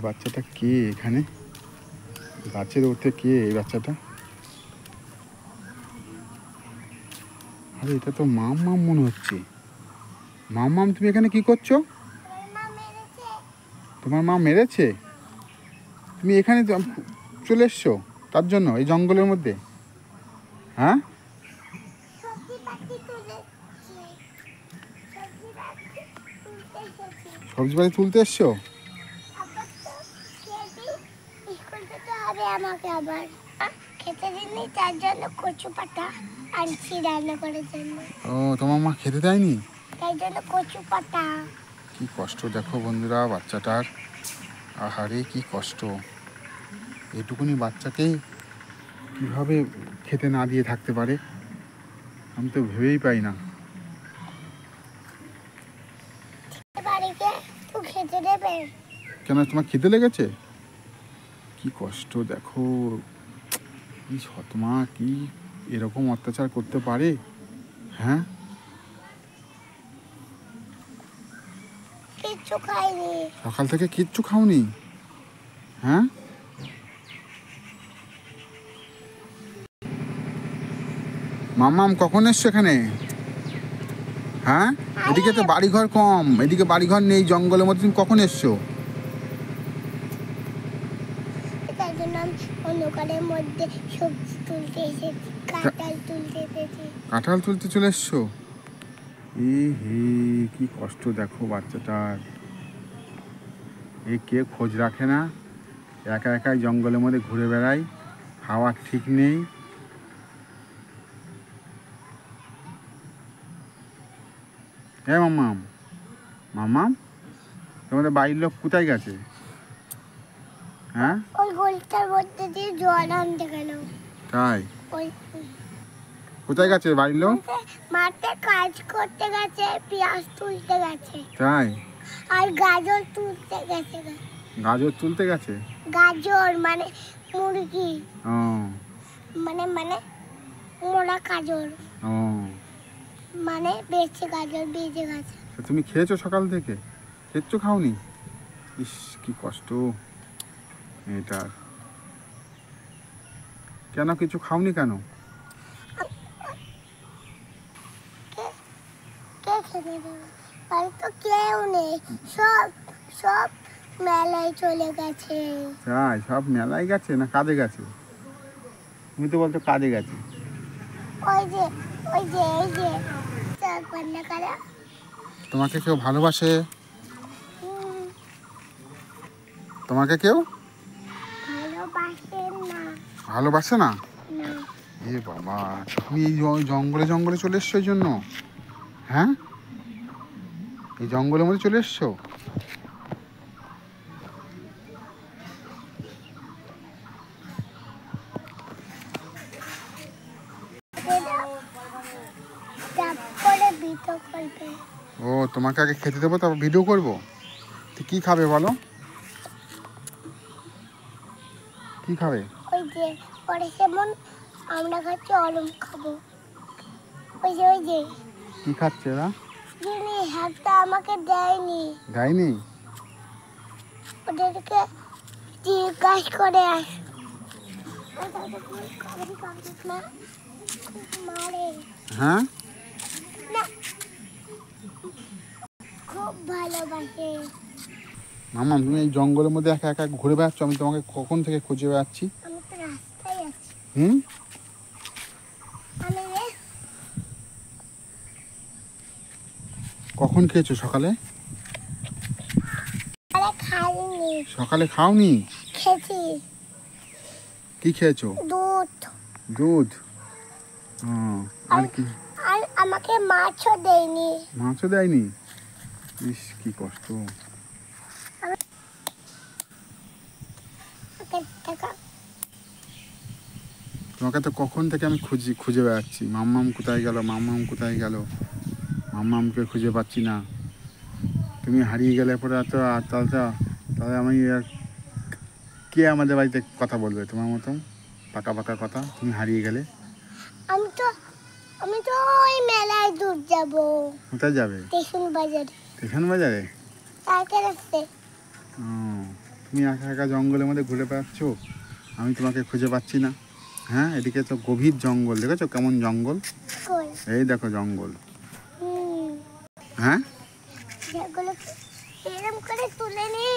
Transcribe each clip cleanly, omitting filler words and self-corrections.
বাচ্চাটা কে এখানে? গাছের ওঠে কে এই বাচ্চাটা? আরে এটা তো মাম্মাম মনে হচ্ছে। মাম্মাম, তুমি এখানে কি করছো? তোমার মা মেরেছে? তুমি এখানে চলে এসছো তার জন্য এই জঙ্গলের মধ্যে? হ্যাঁ, সবজি বাড়ি তুলতে এসছো? আমাকে আবার খেতে দিননি, তার জন্য কচু পাতা আনছি রান্না করার জন্য। ও, তোমার মা খেতে দেয়নি? তাই জন্য কচু পাতা। কি কষ্ট দেখো বন্ধুরা বাচ্চাটার। আহারে কি কষ্ট, এটুকুনি বাচ্চাকেই কিভাবে খেতে না দিয়ে থাকতে পারে, আমি তো ভেবেই পাই না। বাড়িতে তো খেতে দেবে কেন, তোমার খিদে লেগেছে? কি কষ্ট দেখো, কি সৎমা কি এরকম অত্যাচার করতে পারে? হ্যাঁ, কিচ্ছু খাইনি, সকাল থেকে কিচ্ছু খাওনি? হ্যাঁ, মাম্মাম কখন এসছো এখানে? হ্যাঁ, এদিকে তো বাড়িঘর কম, এদিকে বাড়িঘর নেই, জঙ্গলের মধ্যে তুমি কখন এসছো? তার জন্য আমি অন্ধকারের মধ্যে সবজি তুলতে এসেছি, কাঁঠাল তুলতে এসেছি। কাঁঠাল তুলতে চলে এসছো? এ হে, কি কষ্ট দেখো বাচ্চাটার। এ কে খোঁজ রাখে না, একা একাই জঙ্গলের মধ্যে ঘুরে বেড়ায়, খাওয়ার ঠিক নেই। হ্যাঁ মাম্মাম, মাম্মাম, তোমাদের বাড়ির লোক কোথায় গেছে? হ্যাঁ, ওই গোলটার মধ্যে দিয়ে জল আনতে গেল। তাই? ওই কোথায় গেছে বাড়ির লোক? মাঠে কাজ করতে গেছে, পেঁয়াজ তুলতে গেছে। তাই? আর গাজর তুলতে গেছে। গাজর তুলতে গেছে? গাজর মানে মুরগি, ও, মানে মানে মোড়া গাজর, ও, মানে বেঁচে গাজর বেঁচে গেছে। তুমি খেয়েছো সকাল থেকে? কিচ্ছু খাওনি? ইস কি কষ্ট এটার। কেন কিছু খাওনি কেন? কে খেতে দেবে? বাড়ি তো কেউ নেই, সব সব মেলায় চলে গেছে। তাই? সব মেলায় গেছে না কাজে গেছে? তুমি তো বলছো কাজে গেছে। ওই যে ওই যে এই যে রান্না করা। তোমাকে কেউ ভালোবাসে? তোমাকে কেউ ভালোবাসে না। ভালোবাসে না? না, এ বাবা, তুমি এই জঙ্গলে জঙ্গলে চলে এসছো এই জন্য? হ্যাঁ, এই জঙ্গলের মধ্যে চলে এসছো? তারপরে ভিডিও করবে। ও, তোমাকে আগে খেতে দেবো তারপর ভিডিও করবো? তো কী খাবে বলো, কী খাবে? ওই যে পরে যেমন আমরা খাচ্ছি অলম খাবো। ওই যে কী খাচ্ছে এরা? যিনি হাতটা আমাকে দেয়নি, দেয়নি? ওদেরকে জিজ্ঞাসা করে আস। মারে হ্যাঁ, না, খুব ভালোবাসে। মামা তুমি এই জঙ্গলের মধ্যে একা একা ঘুরে বেড়াচ্ছ, আমি তোমাকে কখন থেকে খুঁজে বেড়াচ্ছি। আমি তো রাস্তায় আছি। হুম, আমি কখন খেয়েছো সকালে? খাইনি। সকালে খাওনি? খেয়েছি। কি খেয়েছো? দুধ। দুধ? ও, আর কি? আর আমাকে মাছও দেয়নি। মাছও দেয়নি? ইস কি কষ্ট। তোমাকে তো কখন থেকে আমি খুঁজে বেড়াচ্ছি, মাম্মাম কোথায় গেল, মাম্মাম কোথায় গেল, মাম্মামকে খুঁজে পাচ্ছি না। তুমি হারিয়ে গেলে পরে তো আর তাহলে আমি আর কে আমাদের বাড়িতে কথা বলবে তোমার মতন পাকা পাকা কথা? তুমি হারিয়ে গেলে। আমি তো ওই মেলায় দুধ যাবো। কোথায় যাবে? স্টেশন বাজারে। স্টেশন বাজারে? সাইকেল আসছে। ও, তুমি একা একা জঙ্গলের মধ্যে ঘুরে বেড়াচ্ছ, আমি তোমাকে খুঁজে পাচ্ছি না। হ্যাঁ, এদিকে তো গভীর জঙ্গল, দেখেছো কেমন জঙ্গল? কই? এই দেখো জঙ্গল। হুম, হ্যাঁ, যেগুলো এরম করে তুলে নিয়ে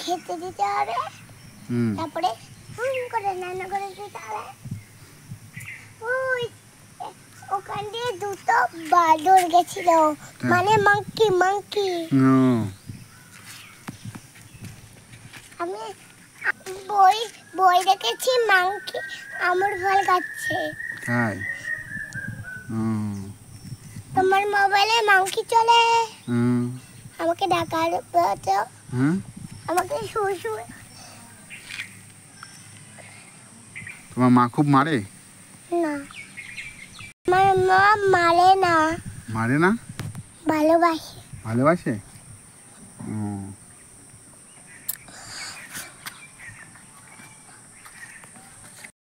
খেতে দিতে হবে, হুম, তারপরে করে রান্না করে দিতে হবে। ওই ওখান দিয়ে দুটো বাদর গেছিল, মানে মাংকি মাংকি। ও, আমি বই বই দেখেছি মাংকি আমর ফল খাচ্ছে। তাই? ও, তোমার মোবাইলে মাংকি চলে, হুম, আমাকে ডাকার তো, হুম, আমাকে শুশু। তোমার মা খুব মারে? না, আমার মা মারে না, মারে না? ভালোবাসে। ভালোবাসে? ও,